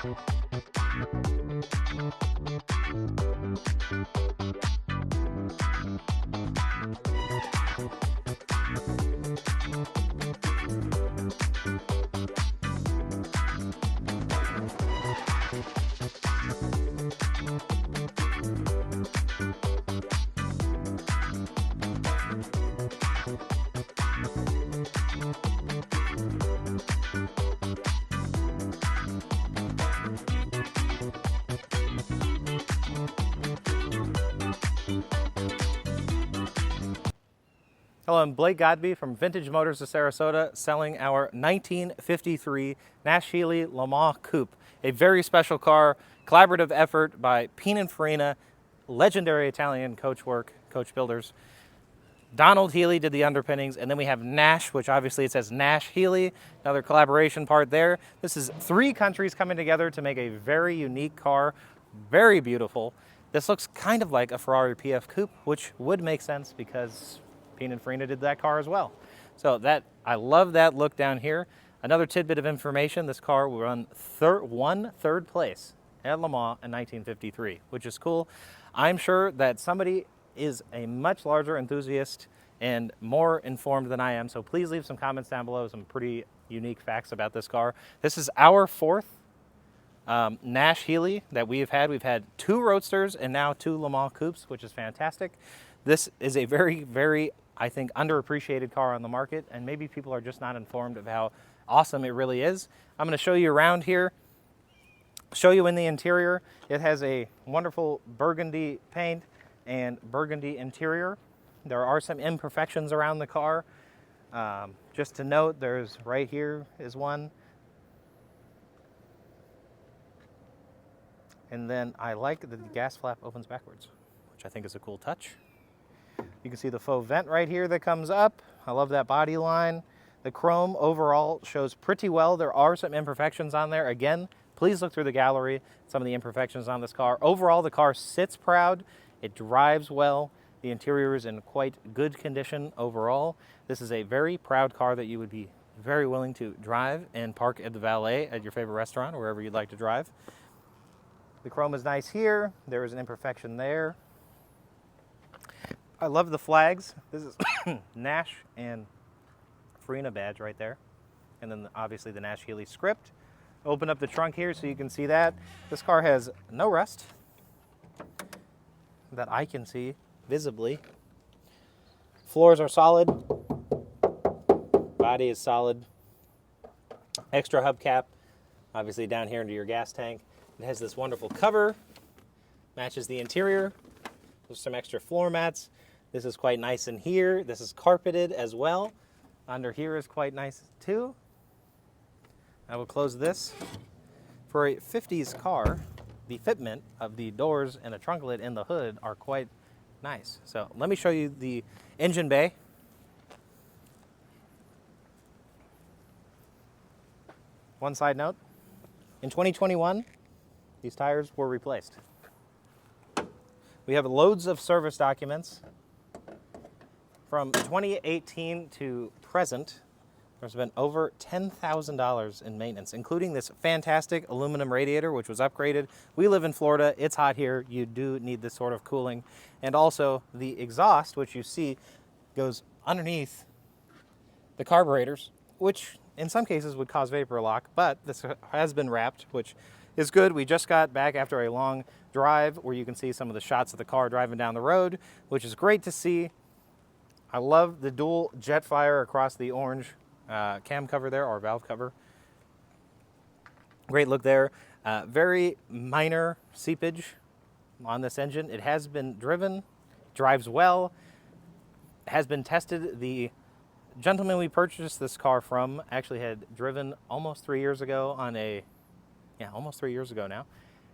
Hello, I'm Blake Godby from Vintage Motors of Sarasota, selling our 1953 Nash Healey Le Mans Coupe, a very special car, collaborative effort by Pininfarina, legendary Italian coach builders. Donald Healey did the underpinnings, and then we have Nash, which obviously it says Nash Healey, another collaboration part there. This is 3 countries coming together to make a very unique car, very beautiful. This looks kind of like a Ferrari PF Coupe, which would make sense because Pininfarina did that car as well. So I love that look down here. Another tidbit of information, this car will run third place at Le Mans in 1953, which is cool. I'm sure that somebody is a much larger enthusiast and more informed than I am, so please leave some comments down below, some pretty unique facts about this car. This is our 4th Nash Healey that we've had. We've had 2 Roadsters and now 2 Le Mans Coupes, which is fantastic. This is a very, very, I think, underappreciated car on the market, and maybe people are just not informed of how awesome it really is. I'm going to show you around here, show you in the interior. It has a wonderful burgundy paint and burgundy interior. There are some imperfections around the car. Just to note, there's right here is one. And then I like that the gas flap opens backwards, which I think is a cool touch. You can see the faux vent right here that comes up. I love that body line. The chrome overall shows pretty well. There are some imperfections on there. Again, please look through the gallery, some of the imperfections on this car. Overall, the car sits proud. It drives well. The interior is in quite good condition overall. This is a very proud car that you would be very willing to drive and park at the valet at your favorite restaurant or wherever you'd like to drive. The chrome is nice here. There is an imperfection there. I love the flags. This is Nash and Farina badge right there. And then obviously the Nash Healey script. Open up the trunk here so you can see that. This car has no rust that I can see visibly. Floors are solid. Body is solid. Extra hubcap, obviously down here into your gas tank. It has this wonderful cover, matches the interior. There's some extra floor mats. This is quite nice in here. This is carpeted as well. Under here is quite nice too. I will close this. For a 50s car, the fitment of the doors and the trunk lid and the hood are quite nice. So let me show you the engine bay. One side note, in 2021, these tires were replaced. We have loads of service documents. From 2018 to present, there's been over $10,000 in maintenance, including this fantastic aluminum radiator, which was upgraded. We live in Florida. It's hot here. You do need this sort of cooling. And also the exhaust, which you see goes underneath the carburetors, which in some cases would cause vapor lock, but this has been wrapped, which is good. We just got back after a long drive where you can see some of the shots of the car driving down the road, which is great to see. I love the dual Jetfire across the orange cam cover there, or valve cover. Great look there. Very minor seepage on this engine. It has been driven, drives well, has been tested. The gentleman we purchased this car from actually had driven almost 3 years ago on almost 3 years ago now,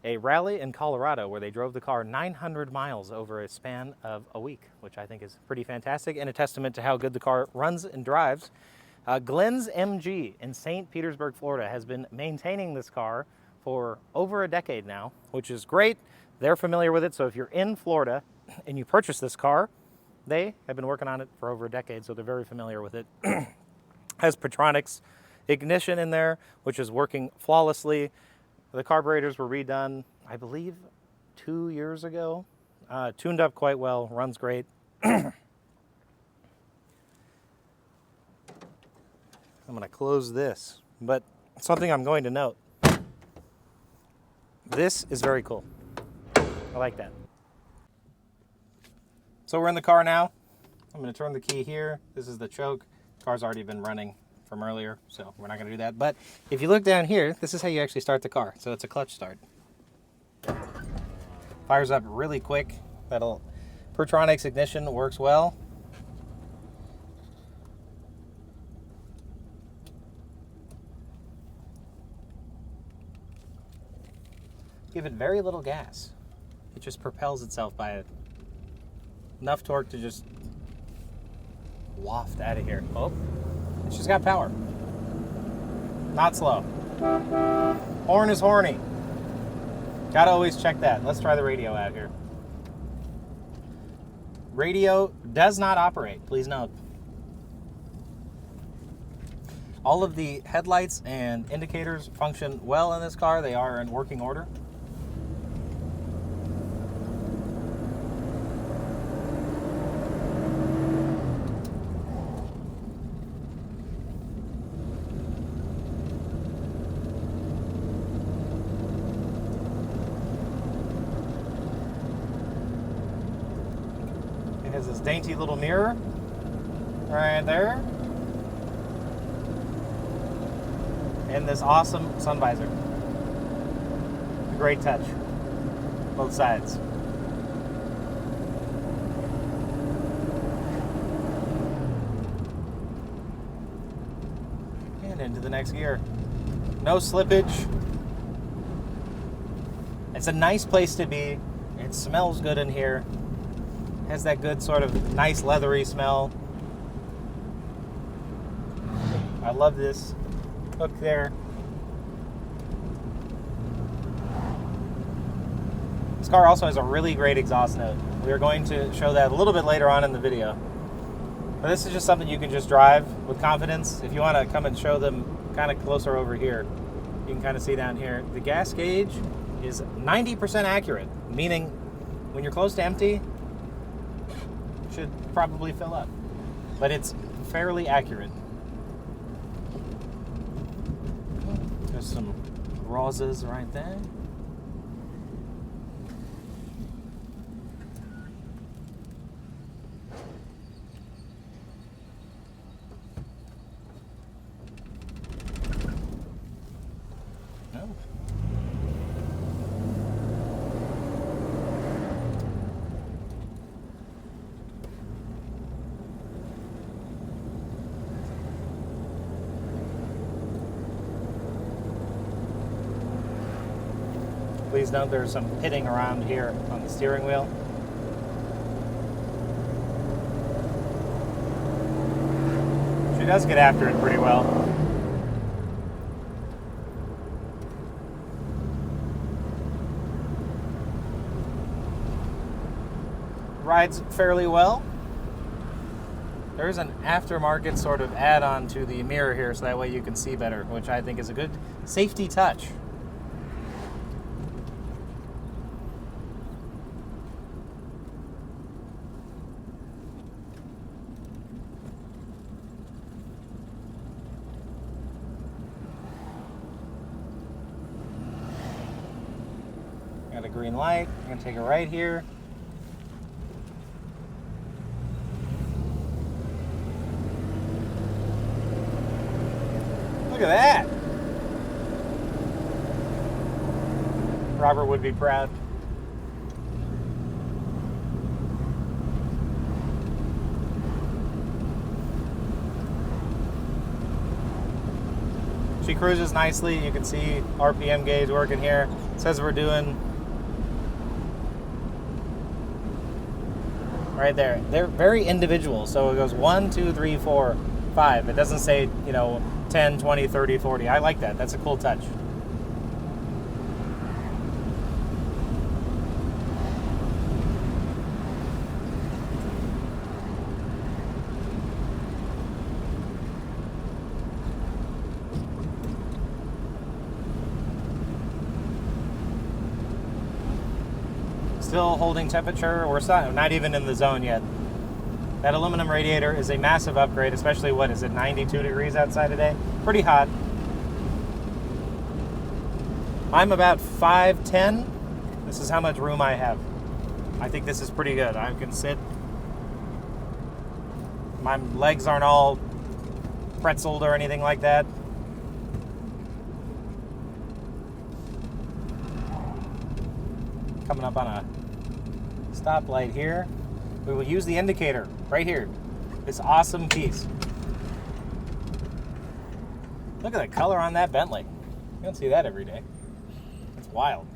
a rally in Colorado where they drove the car 900 miles over a span of a week, which I think is pretty fantastic and a testament to how good the car runs and drives. Glenn's MG in St. Petersburg, Florida has been maintaining this car for over a decade now, which is great. They're familiar with it, so if you're in Florida and you purchase this car, they have been working on it for over a decade, so they're very familiar with it. Has Petronics ignition in there, which is working flawlessly. The carburetors were redone, I believe, 2 years ago. Tuned up quite well, runs great. I'm going to close this, but something I'm going to note. This is very cool. I like that. So we're in the car now. I'm going to turn the key here. This is the choke. The car's already been running from earlier, so we're not going to do that. But if you look down here, this is how you actually start the car. So it's a clutch start. Fires up really quick. That'll Pertronics ignition works well. Give it very little gas. It just propels itself by it. Enough torque to just waft out of here. Oh, it's just got power. Not slow. Horn is horny. Gotta always check that. Let's try the radio out here. Radio does not operate, please note. All of the headlights and indicators function well in this car. They are in working order. It has this dainty little mirror right there. And this awesome sun visor. Great touch. Both sides. And into the next gear. No slippage. It's a nice place to be. It smells good in here. Has that good sort of nice leathery smell. I love this hook there. This car also has a really great exhaust note. We are going to show that a little bit later on in the video. But this is just something you can just drive with confidence. If you want to come and show them kind of closer over here, you can kind of see down here. The gas gauge is 90% accurate, meaning when you're close to empty, it should probably fill up. But it's fairly accurate. There's some roses right there. Oh. Please note there's some pitting around here on the steering wheel. She does get after it pretty well. Rides fairly well. There's an aftermarket sort of add-on to the mirror here so that way you can see better, which I think is a good safety touch. Got a green light. I'm going to take a right here. Look at that. Robert would be proud. She cruises nicely. You can see RPM gauge working here. It says we're doing right there. They're very individual. So it goes 1, 2, 3, 4, 5. It doesn't say, 10, 20, 30, 40. I like that. That's a cool touch. still holding temperature. We're not even in the zone yet. That aluminum radiator is a massive upgrade, especially, what is it, 92 degrees outside today? Pretty hot. I'm about 5'10". This is how much room I have. I think this is pretty good. I can sit. My legs aren't all pretzeled or anything like that. Coming up on a stoplight here. We will use the indicator right here. This awesome piece. Look at the color on that Bentley. You don't see that every day. It's wild.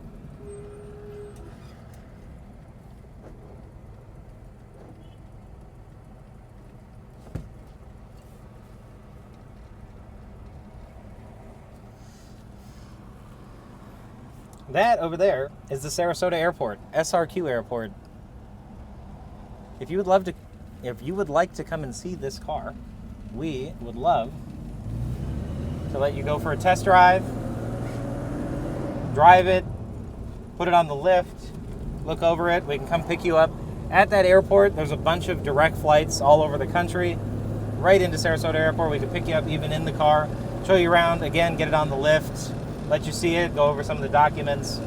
That over there is the Sarasota Airport, SRQ Airport. If you would like to come and see this car, we would love to let you go for a test drive it, put it on the lift, look over it. We can come pick you up at that airport. There's a bunch of direct flights all over the country, right into Sarasota Airport. We can pick you up even in the car, show you around, again, get it on the lift, let you see it, go over some of the documents.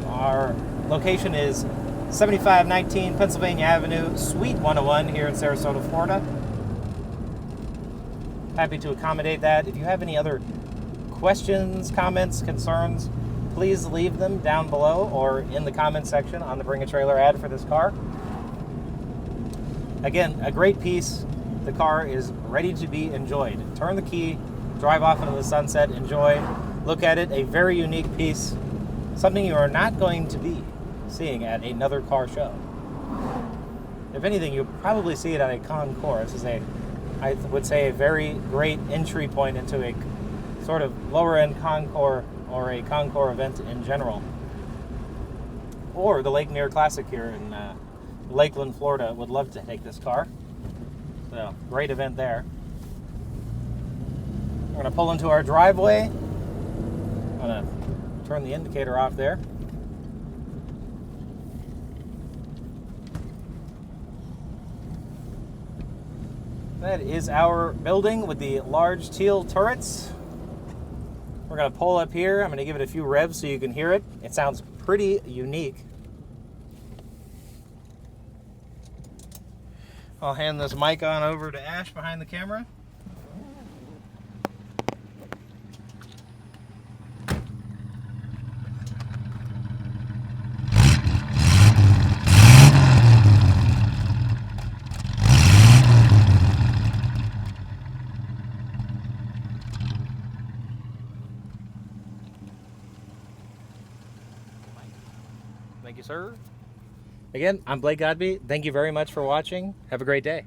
Our location is 7519 Pennsylvania Avenue, Suite 101 here in Sarasota, Florida. Happy to accommodate that. If you have any other questions, comments, concerns, please leave them down below or in the comment section on the Bring a Trailer ad for this car. Again, a great piece. The car is ready to be enjoyed. Turn the key, drive off into the sunset, enjoy. Look at it, a very unique piece. Something you are not going to be seeing at another car show. If anything, you'll probably see it at a concours. This is I would say, a very great entry point into a sort of lower-end concours or a concours event in general. Or the Lake Mirror Classic here in Lakeland, Florida. Would love to take this car. So, great event there. We're going to pull into our driveway. I'm going to turn the indicator off there. That is our building with the large teal turrets. We're going to pull up here. I'm going to give it a few revs so you can hear it. It sounds pretty unique. I'll hand this mic on over to Ash behind the camera. Thank you, sir. Again, I'm Blake Godby. Thank you very much for watching. Have a great day.